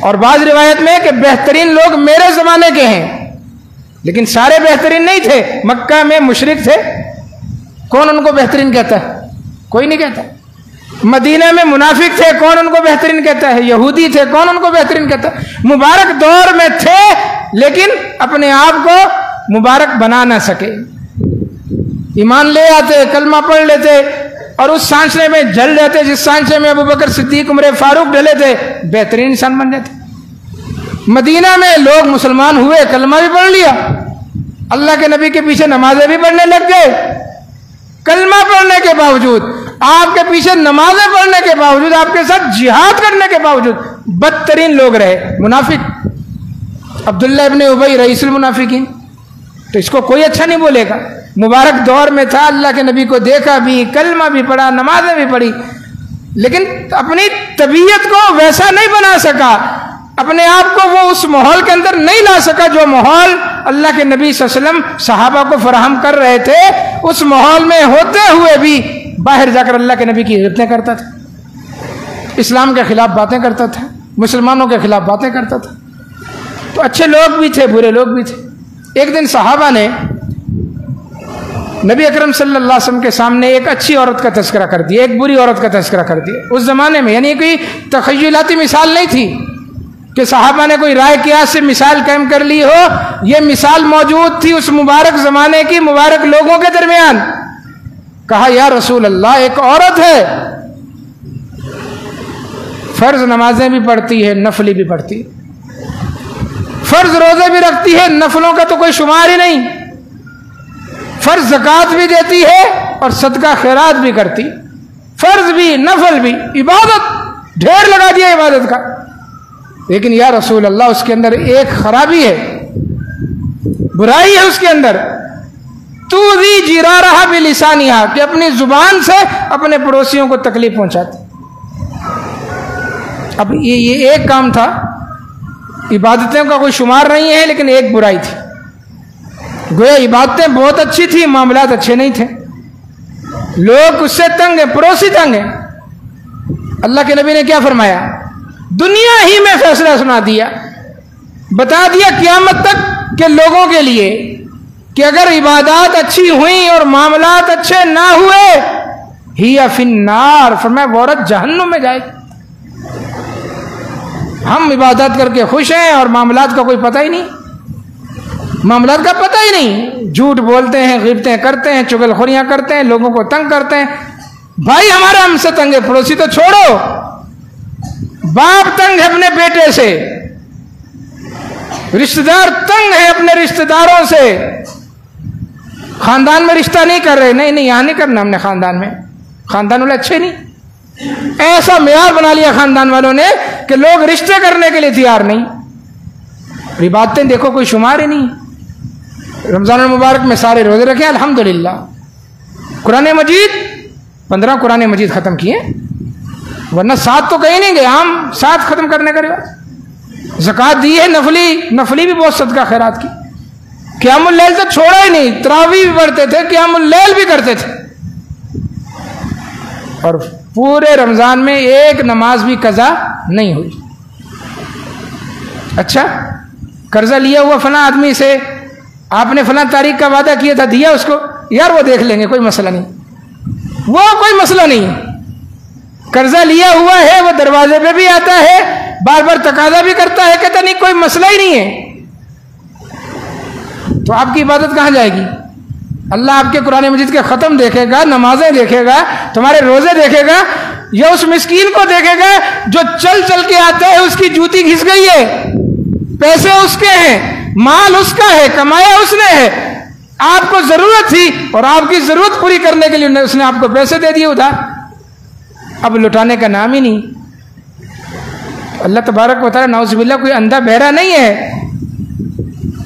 اور بعض روایت میں کہ بہترین لوگ میرے زمانے کے ہیں، لیکن سارے بہترین نہیں تھے۔ مکہ میں مشرک تھے، کون ان کو بہترین کہتا ہے؟ کوئی نہیں کہتا۔ مدینہ میں منافق تھے، کون ان کو بہترین کہتا ہے؟ یہودی تھے، کون ان کو بہترین کہتا ہے؟ مبارک دور میں تھے لیکن اپنے آپ کو مبارک بنا نہ سکے، ایمان لے آتے، کلمہ پڑھ لیتے اور اس سانچے میں جل جاتے جس سانچے میں ابوبکر صدیق عمر فاروق ڈلے تھے، بہترین انسان بن جاتے۔ مدینہ میں لوگ مسلمان ہوئے، کلمہ بھی پڑھ لیا، اللہ کے نبی کے پیچھے نمازیں بھی پڑھنے لگ گئے، کلمہ پڑھنے کے باوجود، آپ کے پیچھے نمازیں پڑھنے کے باوجود، آپ کے ساتھ جہاد کرنے کے باوجود بدترین لوگ رہے، منافق۔ عبداللہ ابن ابی رئیس المنافقین، تو اس کو کوئی اچھا نہیں بولے گا۔ مبارک دور میں تھا، اللہ کے نبی کو دیکھا بھی، کلمہ بھی پڑھا، نمازیں بھی پڑھی، لیکن اپنی طبیعت کو ویسا نہیں بنا سکا، اپنے آپ کو وہ اس ماحول کے اندر نہیں لا سکا جو ماحول اللہ کے نبی صلی اللہ علیہ وسلم صحابہ کو فراہم کر رہے تھے۔ اس ماحول میں ہوتے ہوئے بھی باہر جا کر اللہ کے نبی کی غیبتیں کرتا تھا، اسلام کے خلاف باتیں کرتا تھا، مسلمانوں کے خلاف باتیں کرتا تھا۔ تو اچھے لوگ بھی تھے، برے لوگ بھی تھے۔ ایک دن صحابہ نے نبی اکرم صلی اللہ علیہ وسلم کے سامنے ایک اچھی عورت کا تذکرہ کر دیا، ایک بری عورت کا تذکرہ کر دیا۔ اس زمانے میں یعنی کوئی تخیلاتی مثال نہیں تھی کہ صحابہ نے کوئی رائے قیاس سے مثال قائم کر لی ہو، یہ مثال موجود تھی اس مبارک زمانے کی مبارک لوگوں کے درمیان۔ کہا یا رسول اللہ، ایک عورت ہے، فرض نمازیں بھی پڑھتی ہے، نفلی بھی پڑھتی ہے، فرض روزے بھی رکھتی ہے، نفلوں کا تو کوئی شمار ہی نہیں، فرض زکوٰۃ بھی دیتی ہے اور صدقہ خیرات بھی کرتی، فرض بھی نفل بھی، عبادت ڈھیر لگا دیا عبادت کا۔ لیکن یا رسول اللہ اس کے اندر ایک خرابی ہے، برائی ہے اس کے اندر، تو بھی جیرا رہا بلسانہا، کہ اپنی زبان سے اپنے پڑوسیوں کو تکلیف پہنچاتی، اب یہ ایک کام تھا، عبادتوں کا کوئی شمار نہیں ہے، لیکن ایک برائی تھی. گویا عبادتیں بہت اچھی تھی، معاملات اچھے نہیں تھے، لوگ اس سے تنگ ہیں، پڑوسی تنگ ہیں. اللہ کے نبی نے کیا فرمایا؟ دنیا ہی میں فیصلہ سنا دیا، بتا دیا قیامت تک کہ لوگوں کے لیے کہ اگر عبادات اچھی ہوئیں اور معاملات اچھے نہ ہوئے، ہی فی النار، فرمایا وہ عورت جہنم میں جائے گی. ہم عبادات کر کے خوش ہیں اور معاملات کا کوئی پتہ ہی نہیں، معاملات کا پتہ ہی نہیں، جھوٹ بولتے ہیں، غیبتیں کرتے ہیں، چغل خوریاں کرتے ہیں، لوگوں کو تنگ کرتے ہیں. بھائی ہمارا ہم سے تنگ ہے، پڑوسی تو چھوڑو، باپ تنگ ہے اپنے بیٹے سے، رشتہ دار تنگ ہے اپنے رشتہ داروں سے، خاندان میں رشتہ نہیں کر رہے، نہیں یہاں نہیں کرنا ہم نے، خاندان والے اچھے نہیں. ایسا معیار بنا لیا خاندان والوں نے کہ لوگ رشتے کرنے کے لیے تیار نہیں. عبادتیں دیکھو کوئی شمار ہی نہیں. رمضان المبارک میں سارے روزے رکھے الحمدللہ. قرآن مجید 15 قرآن مجید ختم کیے، ورنہ 7 تو کہیں نہیں گئے، ہم 7 ختم کرنے کا رواج. زکوٰۃ دی ہے، نفلی بھی بہت صدقہ خیرات کی. قیام اللیل تو چھوڑا ہی نہیں، تراویح بھی پڑھتے تھے، قیام اللیل بھی کرتے تھے، اور پورے رمضان میں ایک نماز بھی قضا نہیں ہوئی. اچھا، قرضہ لیا ہوا فلاں آدمی سے، آپ نے فلاں تاریخ کا وعدہ کیا تھا، دیا اس کو، یار وہ دیکھ لیں گے، کوئی مسئلہ نہیں، وہ کوئی مسئلہ نہیں. قرضہ لیا ہوا ہے، وہ دروازے پہ بھی آتا ہے، بار بار تقاضا بھی کرتا ہے، کہتا نہیں کوئی مسئلہ ہی نہیں ہے. تو آپ کی عبادت کہاں جائے گی؟ اللہ آپ کے قرآن مجید کے ختم دیکھے گا، نمازیں دیکھے گا، تمہارے روزے دیکھے گا، یا اس مسکین کو دیکھے گا جو چل چل کے آتا ہے، اس کی جوتی گھس گئی ہے، پیسے اس کے ہیں، مال اس کا ہے، کمایا اس نے ہے، آپ کو ضرورت تھی اور آپ کی ضرورت پوری کرنے کے لیے اس نے آپ کو پیسے دے دیے ادھار، اب لٹانے کا نام ہی نہیں. اللہ تبارک و تعالیٰ نعوذ باللہ کوئی اندھا بہرا نہیں ہے.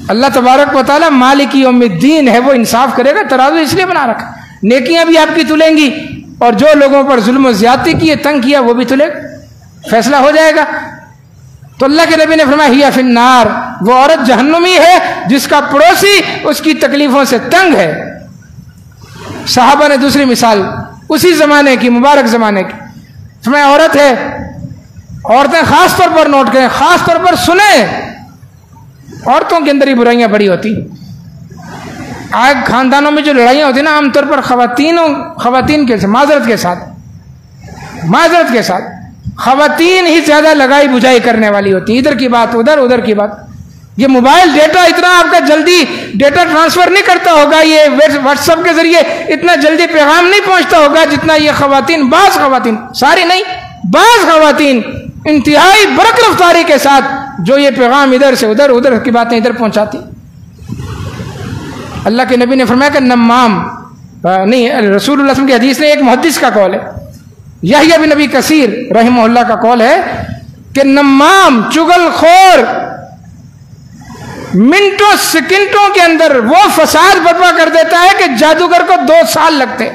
اللہ تبارک و تعالیٰ مالک یوم الدین ہے، وہ انصاف کرے گا. ترازو اس لیے بنا رکھا، نیکیاں بھی آپ کی تلیں گی، اور جو لوگوں پر ظلم و زیادتی کی، تنگ کیا، وہ بھی تلے گا، فیصلہ ہو جائے گا. تو اللہ کے نبی نے فرمایا ہی فی النار، وہ عورت جہنمی ہے جس کا پڑوسی اس کی تکلیفوں سے تنگ ہے. صحابہ نے دوسری مثال اسی زمانے کی، مبارک زمانے کی، فرمایا عورت ہے، عورتیں خاص طور پر نوٹ کریں، خاص طور پر سنیں، عورتوں کے اندر ہی برائیاں بڑی ہوتی. آج خاندانوں میں جو لڑائیاں ہوتی ہیں نا، عام طور پر خواتین کے معذرت کے ساتھ خواتین ہی زیادہ لگائی بجھائی کرنے والی ہوتی ہیں، ادھر کی بات ادھر کی بات. یہ موبائل ڈیٹا اتنا آپ کا جلدی ڈیٹا ٹرانسفر نہیں کرتا ہوگا، یہ واٹس ایپ کے ذریعے اتنا جلدی پیغام نہیں پہنچتا ہوگا جتنا یہ خواتین، بعض خواتین، ساری نہیں، بعض خواتین انتہائی برق رفتاری کے ساتھ جو یہ پیغام ادھر سے ادھر کی باتیں ادھر پہنچاتی. اللہ کے نبی نے فرمایا کہ نمام نہیں، رسول اللہ صلی اللہ علیہ وسلم کی حدیث نے، ایک محدث کا قول ہے، یحییٰ بن ابی کثیر رحمہ اللہ کا قول ہے کہ نمام، چغل خور، منٹوں سیکنڈوں کے اندر وہ فساد برپا کر دیتا ہے کہ جادوگر کو 2 سال لگتے.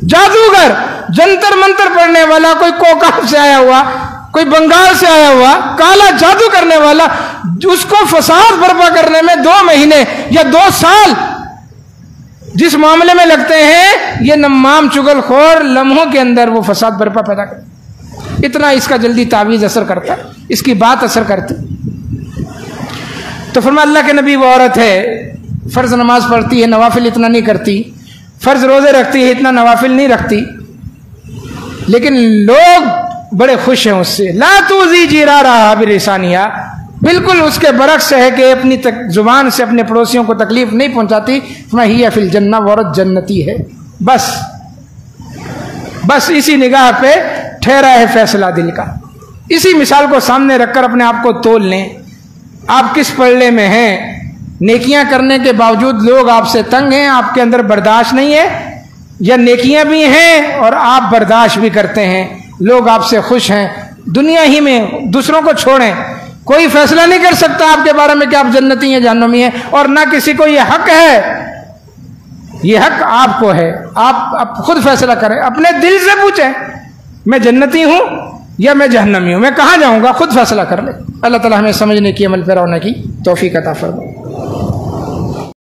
جادوگر، جنتر منتر پڑھنے والا، کوئی کوکب سے آیا ہوا، کوئی بنگال سے آیا ہوا، کالا جادو کرنے والا، اس کو فساد برپا کرنے میں 2 مہینے یا 2 سال جس معاملے میں لگتے ہیں، یہ نمام چغل خور لمحوں کے اندر وہ فساد برپا پیدا کرتا. اتنا اس کا جلدی تعویذ اثر کرتا ہے، اس کی بات اثر کرتی. تو فرمایا اللہ کے نبی وہ عورت ہے، فرض نماز پڑھتی ہے، نوافل اتنا نہیں کرتی، فرض روزے رکھتی ہے، اتنا نوافل نہیں رکھتی، لیکن لوگ بڑے خوش ہیں اس سے. لا توزی جیرارہا بلسانہا، بالکل اس کے برعکس ہے کہ اپنی زبان سے اپنے پڑوسیوں کو تکلیف نہیں پہنچاتی. ہی فی الجنہ، وہ عورت جنتی ہے. بس اسی نگاہ پہ ٹھہرا ہے فیصلہ دل کا. اسی مثال کو سامنے رکھ کر اپنے آپ کو تول لیں، آپ کس پلڑے میں ہیں. نیکیاں کرنے کے باوجود لوگ آپ سے تنگ ہیں، آپ کے اندر برداشت نہیں ہے، یا نیکیاں بھی ہیں اور آپ برداشت بھی کرتے ہیں، لوگ آپ سے خوش ہیں. دنیا ہی میں دوسروں کو چھوڑیں، کوئی فیصلہ نہیں کر سکتا آپ کے بارے میں کہ آپ جنتی ہیں جہنمی ہیں، اور نہ کسی کو یہ حق ہے. یہ حق آپ کو ہے، آپ خود فیصلہ کریں، اپنے دل سے پوچھیں میں جنتی ہوں یا میں جہنمی ہوں، میں کہاں جاؤں گا، خود فیصلہ کر لے۔ اللہ تعالیٰ ہمیں سمجھنے کی، عمل پیرا ہونے کی توفیق عطا فرمائے۔